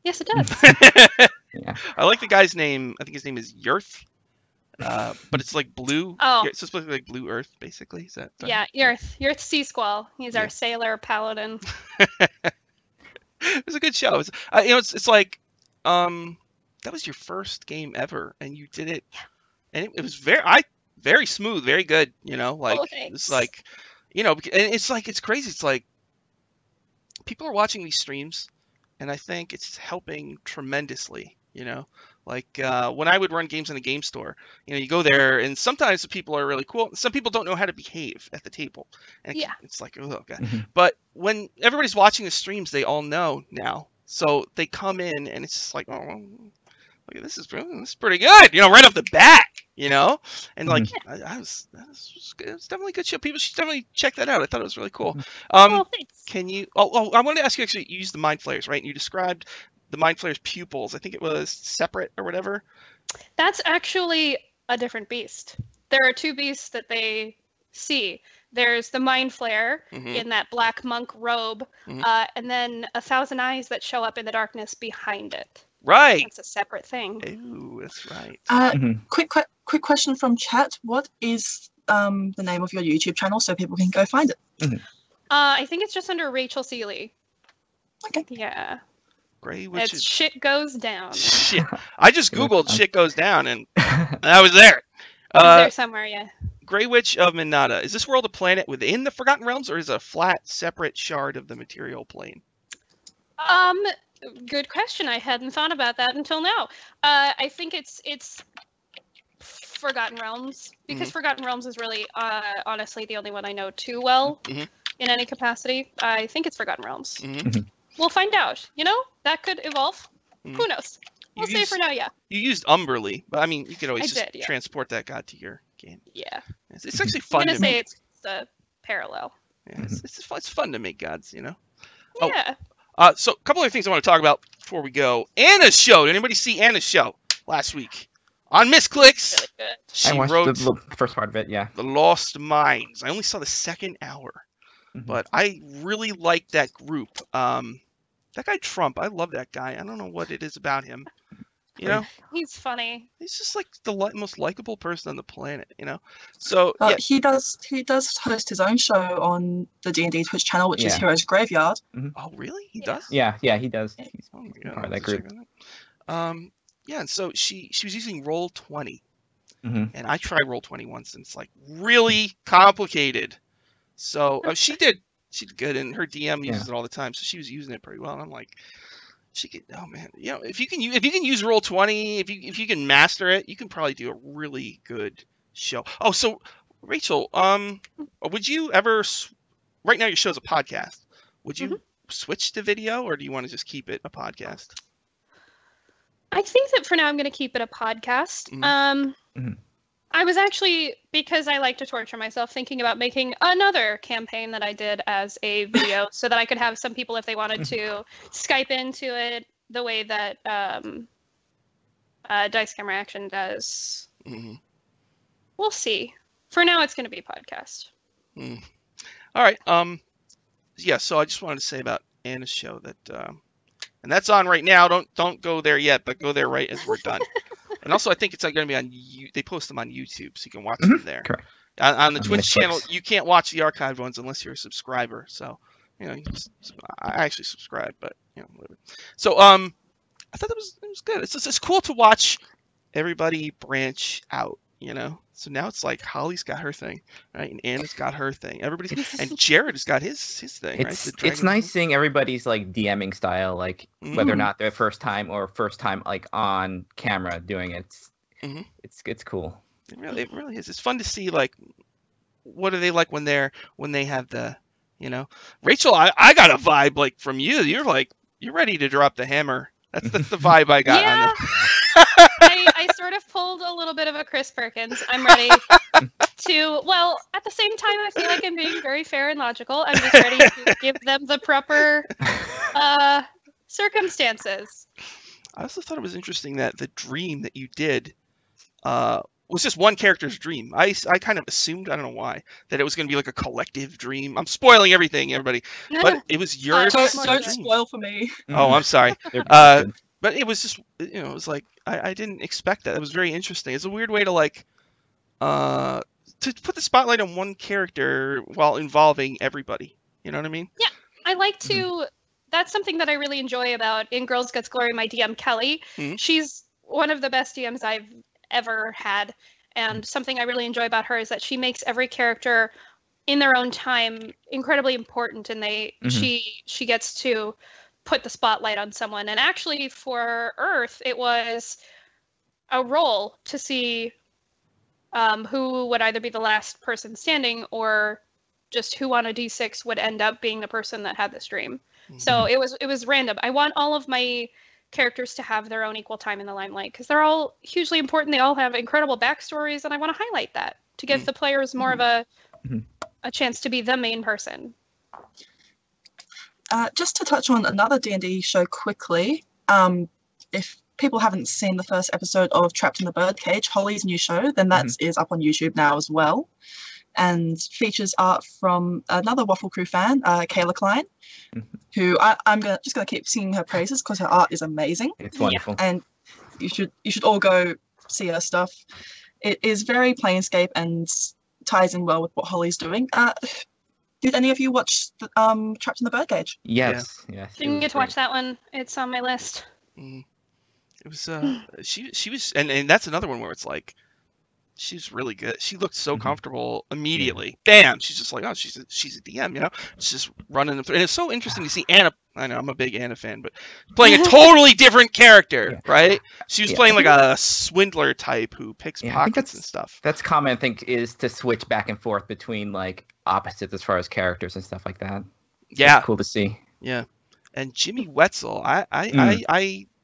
Yes, it does. I like the guy's name. I think his name is Yurth. But it's like blue. Oh. It's supposed to be like Blue Earth, basically. Is that? Yeah, Yurth Sea Squall. He's our sailor paladin. It was a good show. It's like, that was your first game ever, and you did it, and it was very smooth, very good. It's like, and it's crazy. It's like people are watching these streams, and I think it's helping tremendously. Like when I would run games in a game store, you go there, and sometimes the people are really cool. Some people don't know how to behave at the table, and it's like, oh god. But when everybody's watching the streams, they all know now, so they come in, and it's just like, oh, look, this is pretty good, right off the bat, and like it was definitely a good show. People should definitely check that out. I thought it was really cool. Can you? I wanted to ask you, actually, you used the mind flayers, right? And you described the mind flayer's pupils. I think it was separate or whatever. That's actually a different beast. There are two beasts that they see. There's the mind flayer in that black monk robe, and then 1,000 eyes that show up in the darkness behind it. Right. It's a separate thing. Ooh, that's right. Quick question from chat. What is the name of your YouTube channel so people can go find it? I think it's just under Rachel Seeley. Okay. Yeah. Grey Witch. It's Shit Goes Down. Shit. I just Googled Shit Goes Down, and I was there. It's there somewhere, yeah. Grey Witch of Miranda. Is this world a planet within the Forgotten Realms, or is it a flat, separate shard of the material plane? Good question. I hadn't thought about that until now. I think it's Forgotten Realms, because Forgotten Realms is really, honestly, the only one I know too well in any capacity. I think it's Forgotten Realms. We'll find out. That could evolve. Who knows? We'll say for now, yeah. You used Umberly, but I mean, you could always transport that god to your game. Yeah. It's actually fun to make. I'm going to say it's a parallel. Yeah, it's fun to make gods, Yeah. So a couple other things I want to talk about before we go. Anna's show. Did anybody see Anna's show last week? On Misclicks. Really good. She I watched wrote the first part of it, yeah. The Lost Mines. I only saw the second hour. But I really like that group. That guy Trump, I love that guy. I don't know what it is about him. He's funny. He's just like the most likable person on the planet. So he does host his own show on the D&D Twitch channel, which is Heroes Graveyard. Oh, really? He does? Yeah, he does. He's part of that group. And so she was using Roll20, and I tried Roll20 once, and it's like really complicated. So she did good, and her DM uses it all the time, so she was using it pretty well. And I'm like, oh man, if you can use Roll20, if you can master it, you can probably do a really good show. Oh, so Rachel, would you ever? Right now, your show's a podcast. Would you switch to video, or do you want to just keep it a podcast? I think that for now I'm going to keep it a podcast. I was actually, because I like to torture myself, thinking about making another campaign that I did as a video so that I could have some people, if they wanted to, Skype into it the way that Dice Camera Action does. We'll see. For now, it's going to be a podcast. All right. So I just wanted to say about Anna's show that, and that's on right now. Don't go there yet, but go there right as we're done. And also, I think it's going to be on. They post them on YouTube, so you can watch them there. Correct. On the Twitch channel, you can't watch the archived ones unless you're a subscriber. So, I actually subscribe, but whatever. So, I thought it was good. It's cool to watch everybody branch out. So now it's like Holly's got her thing, right? And Anna's got her thing. And Jared has got his thing, right? It's nice seeing everybody's like DMing style, like whether or not they're first time like on camera doing it. It's cool. It really is. It's fun to see like what are they like when they have the Rachel. I got a vibe like from you. You're ready to drop the hammer. That's the vibe I got. Yeah. I sort of pulled a little bit of a Chris Perkins. I'm ready to, well, at the same time, I feel like I'm being very fair and logical. I'm just ready to give them the proper circumstances. I also thought it was interesting that the dream that you did was just one character's dream. I kind of assumed, I don't know why, that it was going to be like a collective dream. I'm spoiling everything, everybody. But it was yours. Don't spoil for me. Oh, I'm sorry. But it was just, it was like, I didn't expect that. It was very interesting. It's a weird way to like, to put the spotlight on one character while involving everybody. You know what I mean? Yeah, I like to, that's something that I really enjoy about in Girls Gets Glory, my DM, Kelly. She's one of the best DMs I've ever had. And something I really enjoy about her is that she makes every character in their own time incredibly important. And she gets to put the spotlight on someone. And actually for Earth, it was a roll to see who would either be the last person standing or just who on a D6 would end up being the person that had this dream. So it was random. I want all of my characters to have their own equal time in the limelight because they're all hugely important. They all have incredible backstories, and I want to highlight that to give the players more of a chance to be the main person. Just to touch on another D&D show quickly, if people haven't seen the first episode of Trapped in the Birdcage, Holly's new show, then that is up on YouTube now as well, and features art from another Waffle Crew fan, Kayla Klein, who I'm just gonna keep singing her praises because her art is amazing. It's wonderful, and you should all go see her stuff. It is very Planescape and ties in well with what Holly's doing. Did any of you watch Trapped in the Birdcage? Yes. Didn't get to watch that one. It's on my list. It was she was and that's another one where it's like she's really good. She looked so comfortable immediately. Bam! She's just like, oh, she's a DM, It's just running them through. And it's so interesting to see Anna. I know I'm a big Anna fan, but playing a totally different character, right? She was playing like a swindler type who picks pockets and stuff. That's common, I think, is to switch back and forth between like opposites as far as characters and stuff like that. Yeah, it's cool to see. Yeah, and Jimmy Wetzel, I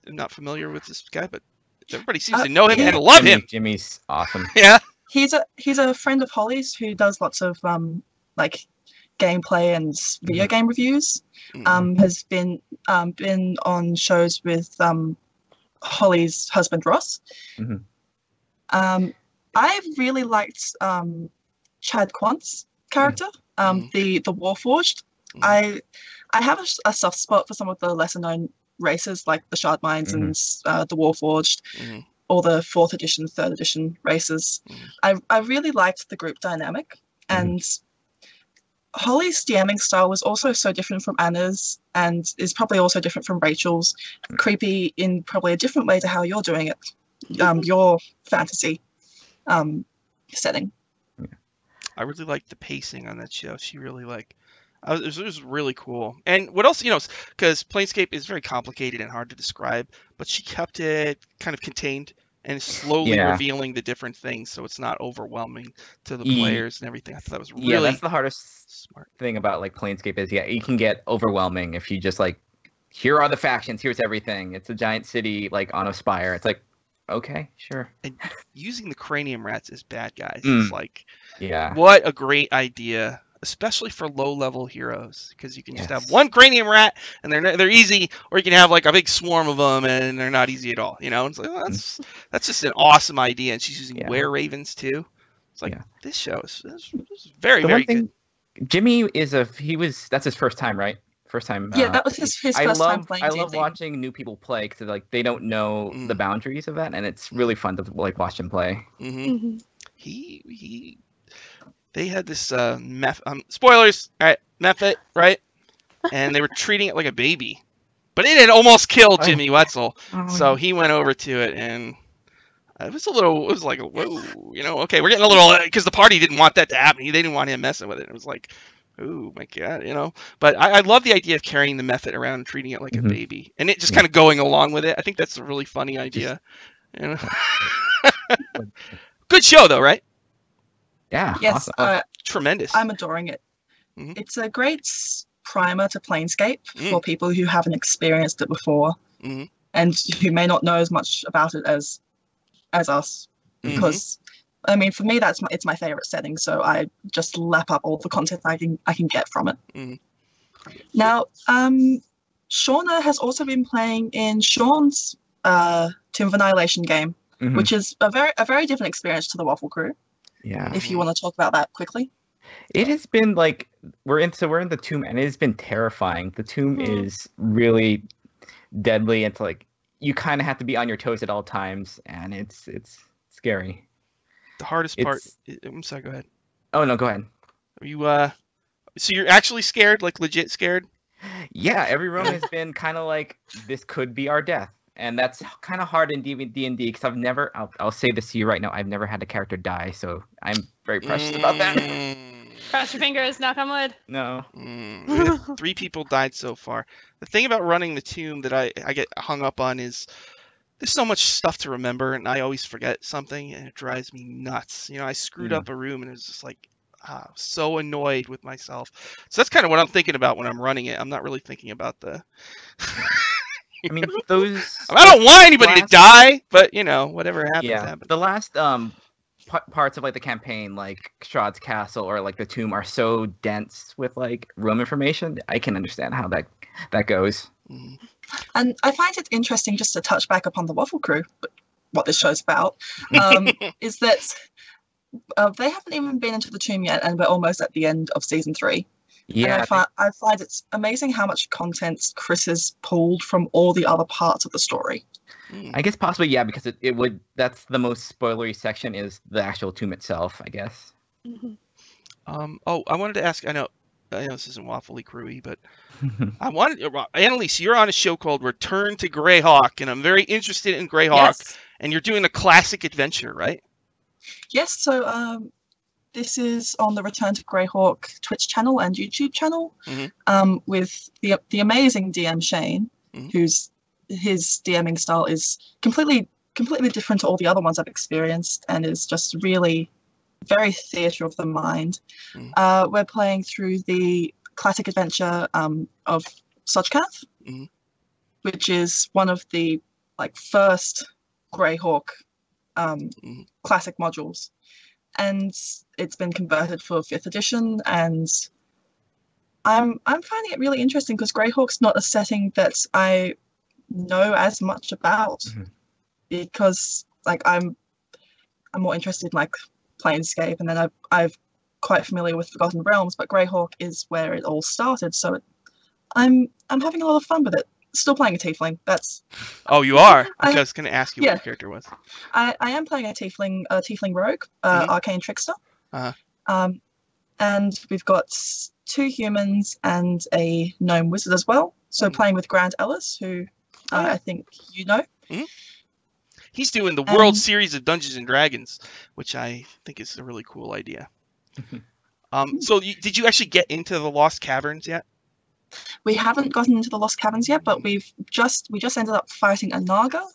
am not familiar with this guy, but everybody seems to know him and love him. Jimmy's awesome. Yeah, he's a friend of Holly's who does lots of like gameplay and video game reviews. Has been on shows with Holly's husband Ross. I really liked Chad Quant's character, the Warforged. I have a soft spot for some of the lesser known races like the Shardminds and the Warforged, or the 4th edition, 3rd edition races. I really liked the group dynamic, and Holly's DMing style was also so different from Anna's, and is probably also different from Rachel's. Creepy in probably a different way to how you're doing it, your fantasy setting. I really liked the pacing on that show. She really it was really cool. And what else, because Planescape is very complicated and hard to describe, but she kept it kind of contained and slowly revealing the different things, so it's not overwhelming to the players and everything. I thought that was really that's the hardest thing about like Planescape is it can get overwhelming if you just like, here are the factions, here's everything. It's a giant city like on a spire. It's like, okay, sure. And using the cranium rats as bad guys is like, yeah, what a great idea, especially for low-level heroes, because you can just have one cranium rat and they're easy, or you can have like a big swarm of them and they're not easy at all. It's like, well, that's just an awesome idea. And she's using were-ravens too. It's like this show is very very good. Jimmy that's his first time, right? First time. Yeah, that was his first time playing. I love watching new people play because like they don't know the boundaries of that, and it's really fun to like watch him play. He they had this spoilers, all right, method, right? And they were treating it like a baby, but it had almost killed Jimmy Wetzel. So he went over to it, and it was like, whoa, okay, we're getting a little, because the party didn't want that to happen. They didn't want him messing with it. It was like, oh my God, But I love the idea of carrying the method around and treating it like a baby, and it just kind of going along with it. I think that's a really funny idea. Good show though, right? Yeah. Yes. Awesome. Tremendous. I'm adoring it. Mm-hmm. It's a great primer to Planescape for people who haven't experienced it before and who may not know as much about it as us. Because I mean, for me, it's my favorite setting, so I just lap up all the content I can get from it. Now, Shauna has also been playing in Sean's Tomb of Annihilation game, which is a very different experience to the Waffle crew. Yeah. If you want to talk about that quickly. It has been like we're in the tomb, and it has been terrifying. The tomb is really deadly. It's like you kind of have to be on your toes at all times, and it's scary. The hardest part. I'm sorry. Go ahead. Oh no, go ahead. Are you so you're actually scared, like legit scared? Yeah, every room has been kind of like this could be our death, and that's kind of hard in D&D because I've never. I'll say this to you right now. I've never had a character die, so I'm very precious about that. Cross your fingers, knock on wood. No. 3 people died so far. The thing about running the tomb that I get hung up on is there's so much stuff to remember, and I always forget something, and it drives me nuts. I screwed up a room, and it was just like, so annoyed with myself. So that's kind of what I'm thinking about when I'm running it. I'm not really thinking about the... I mean, those... I don't want anybody to die, but, whatever happens, happens. The last parts of, like, the campaign, like Strahd's Castle or, like, the tomb are so dense with, like, room information. I can understand how that goes. And I find it interesting, just to touch back upon the Waffle crew, what this show's about, is that they haven't even been into the tomb yet, and we're almost at the end of season 3. Yeah, and I find it's amazing how much content Chris has pulled from all the other parts of the story. I guess possibly, yeah, because it would. That's the most spoilery section is the actual tomb itself, I guess. I wanted to ask. I know this isn't Waffle-y crewy, but I wanted Annalisse. You're on a show called Return to Greyhawk, and I'm very interested in Greyhawk. Yes. And you're doing a classic adventure, right? Yes. So this is on the Return to Greyhawk Twitch channel and YouTube channel, with the amazing DM Shane, his DMing style is completely different to all the other ones I've experienced, and is just really very theatre of the mind. We're playing through the classic adventure of Sojkath, which is one of the first Greyhawk classic modules, and it's been converted for 5th edition, and I'm finding it really interesting because Greyhawk's not a setting that I know as much about, because I'm more interested in Planescape, and then I'm quite familiar with Forgotten Realms, but Greyhawk is where it all started, so I'm having a lot of fun with it. Still playing a tiefling. That's. Oh, you are? I was going to ask you what your character was. I am playing a tiefling rogue, arcane trickster. And we've got 2 humans and a gnome wizard as well. So playing with Grant Ellis, who I think you know. He's doing the World Series of Dungeons and Dragons, which I think is a really cool idea. So did you actually get into the Lost Caverns yet? We haven't gotten into the Lost Caverns yet, but we just ended up fighting a Naga.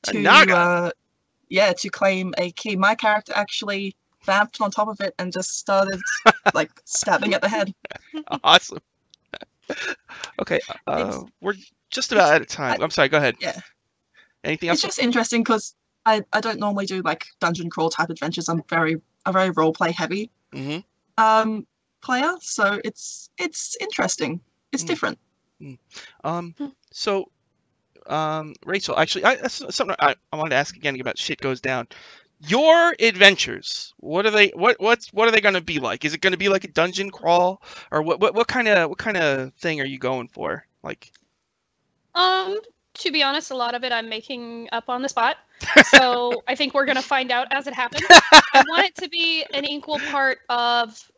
To claim a key. My character actually vamped on top of it and just started stabbing at the head. Awesome. Okay, we're just about out of time. I'm sorry. Go ahead. Yeah. Anything else? It's just interesting because I don't normally do dungeon crawl type adventures. I'm a very role play heavy player, so it's interesting. It's different. So, Rachel, actually, something I wanted to ask again about Shit Goes Down. Your adventures, what are they? What are they going to be like? Is it going to be like a dungeon crawl, or what kind of thing are you going for? To be honest, a lot of it I'm making up on the spot. So I think we're going to find out as it happens. I want it to be an equal part of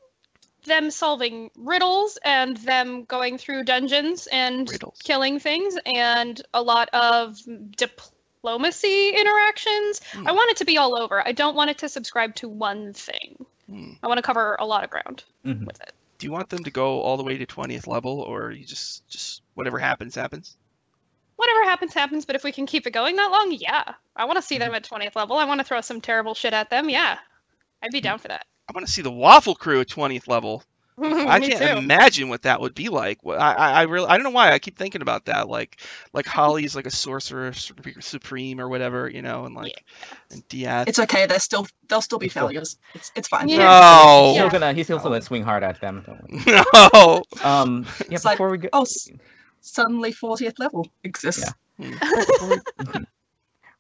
them solving riddles and them going through dungeons and killing things and a lot of diplomacy interactions. I want it to be all over. I don't want it to subscribe to one thing. I want to cover a lot of ground with it. Do you want them to go all the way to 20th level, or you just whatever happens, happens? Whatever happens, happens, but if we can keep it going that long, yeah. I want to see them at 20th level. I want to throw some terrible shit at them, yeah. I'd be down for that. I want to see the Waffle crew at 20th level. I can't imagine what that would be like. I don't know why I keep thinking about that. Like Holly's like a sorcerer supreme or whatever, you know, and like and Diaz. It's okay. They'll still be failures. It's fine. Yeah. No. He's still gonna swing hard at them. No. Yeah. It's before we go. Oh, suddenly 40th level exists. Yeah.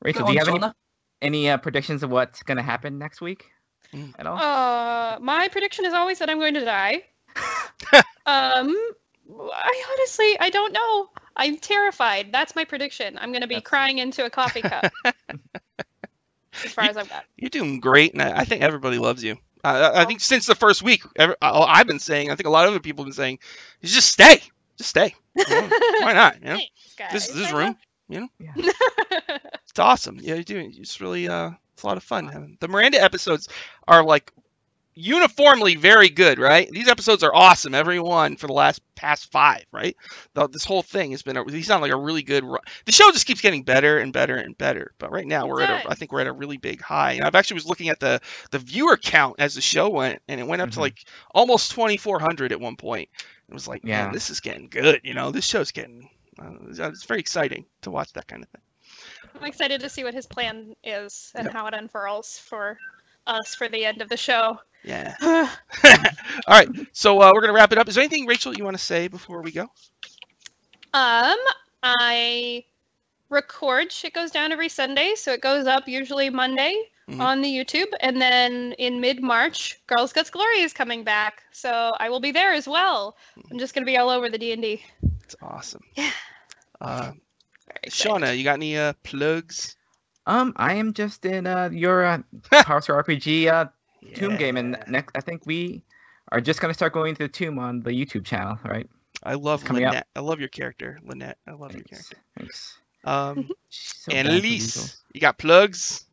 Rachel, do you have any predictions of what's gonna happen next week? At all? My prediction is always that I'm going to die. I don't know. I'm terrified. That's my prediction. I'm going to be crying into a coffee cup. As far as I've got. You're doing great, and I think everybody loves you. I think since the first week, I've been saying, I think a lot of other people have been saying, just stay. Just stay. You know? Why not? You know? Thanks, this room, you know? Yeah. It's awesome. Yeah, you're doing. It's really it's a lot of fun. The Miranda episodes are like uniformly very good, right? These episodes are awesome, every one for the past 5, right? This whole thing has been these sound like a really good run. The show just keeps getting better and better and better. But right now I think we're at a really big high. And I've actually was looking at the viewer count as the show went, and it went up to like almost 2,400 at one point. It was like, man, this is getting good. You know, this show's getting. It's very exciting to watch that kind of thing. I'm excited to see what his plan is and how it unfurls for us for the end of the show. Yeah. All right. So we're going to wrap it up. Is there anything, Rachel, you want to say before we go? I record Shit Goes Down every Sunday, so it goes up usually Monday on the YouTube. And then in mid-March, Girls Guts Glory is coming back. So I will be there as well. I'm just going to be all over the D&D. That's awesome. Yeah. Shauna, you got any plugs? I am just in your House RPG Tomb game, and next I think we are just gonna start going to the Tomb on the YouTube channel, right? I love Lynette. I love your character, Lynette. I love your character. Thanks. Annalisse, you got plugs?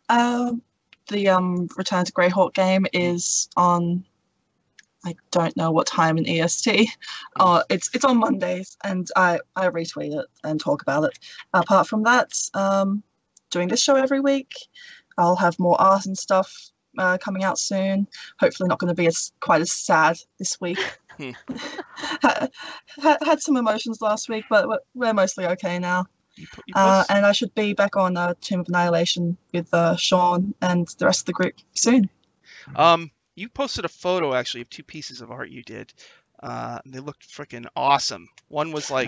The Return to Greyhawk game is on. I don't know what time in EST. It's on Mondays, and I retweet it and talk about it. Apart from that, doing this show every week. I'll have more art and stuff coming out soon. Hopefully not going to be quite as sad this week. Had some emotions last week, but we're mostly okay now. And I should be back on Tomb of Annihilation with Sean and the rest of the group soon. You posted a photo, actually, of 2 pieces of art you did. They looked freaking awesome. One was like,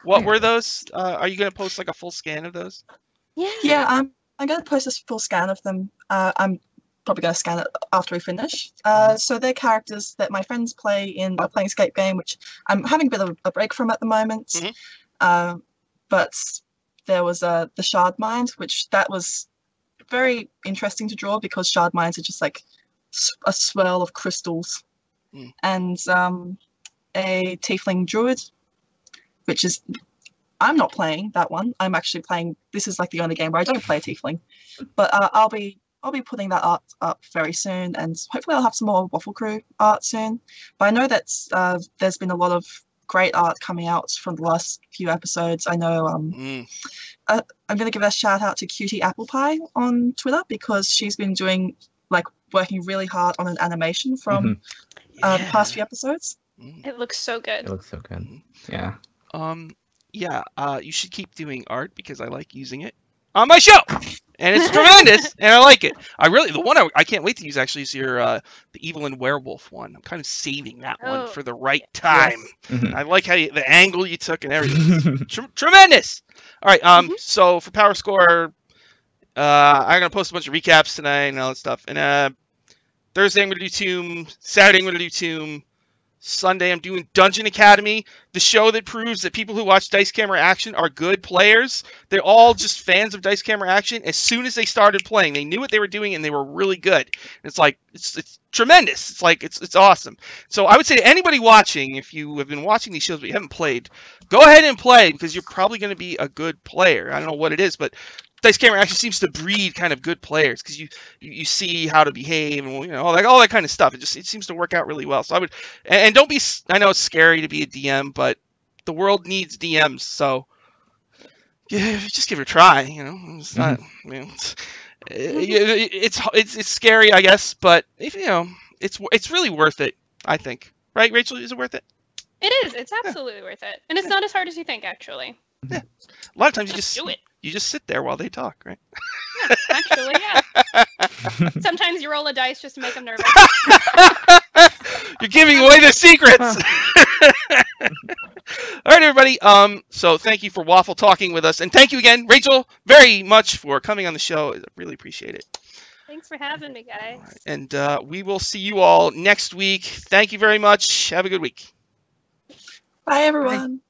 what were those? Are you going to post like a full scan of those? Yeah, I'm going to post a full scan of them. I'm probably going to scan it after we finish. So they're characters that my friends play in my Playing Escape game, which I'm having a bit of a break from at the moment. But there was the Shard Mines, which that was very interesting to draw because Shard Mines are just like a swirl of crystals, and a Tiefling Druid, which is I'm not playing that one. I'm actually playing. This is like the only game where I don't play a Tiefling, but I'll be putting that art up very soon, and hopefully I'll have some more Waffle Crew art soon. But I know that there's been a lot of great art coming out from the last few episodes. I know I'm going to give a shout out to Cutie Apple Pie on Twitter because she's been working really hard on an animation from the past few episodes. It looks so good. It looks so good. Yeah. You should keep doing art because I like using it on my show, and it's tremendous, and I like it. The one I can't wait to use actually is your the Evil and Werewolf one. I'm kind of saving that one for the right time. Yes. I like how the angle you took and everything. Tremendous. All right. So for Power Score, I'm gonna post a bunch of recaps tonight and all that stuff. And Thursday I'm gonna do Tomb. Saturday I'm gonna do Tomb. Sunday, I'm doing Dungeon Academy, the show that proves that people who watch Dice Camera Action are good players. They're all just fans of Dice Camera Action. As soon as they started playing, they knew what they were doing and they were really good. It's like it's tremendous. It's like it's awesome. So I would say to anybody watching, if you have been watching these shows but you haven't played, go ahead and play because you're probably going to be a good player. I don't know what it is, but Dice Camera Action seems to breed kind of good players because you see how to behave and all that kind of stuff. It seems to work out really well. So I would, and don't be. I know it's scary to be a DM, but the world needs DMs. So just give it a try. It's not. It's scary, I guess, but if it's really worth it. I think, right, Rachel? Is it worth it? It is. It's absolutely worth it, and it's not as hard as you think, actually. Yeah. A lot of times you just do it. You just sit there while they talk, right? Yeah, actually, yeah. Sometimes you roll a dice just to make them nervous. You're giving away the secrets. All right, everybody. So thank you for Waffle talking with us, and thank you again, Rachel, very much for coming on the show. I really appreciate it. Thanks for having me, guys. Right. And we will see you all next week. Thank you very much. Have a good week. Bye, everyone. Bye.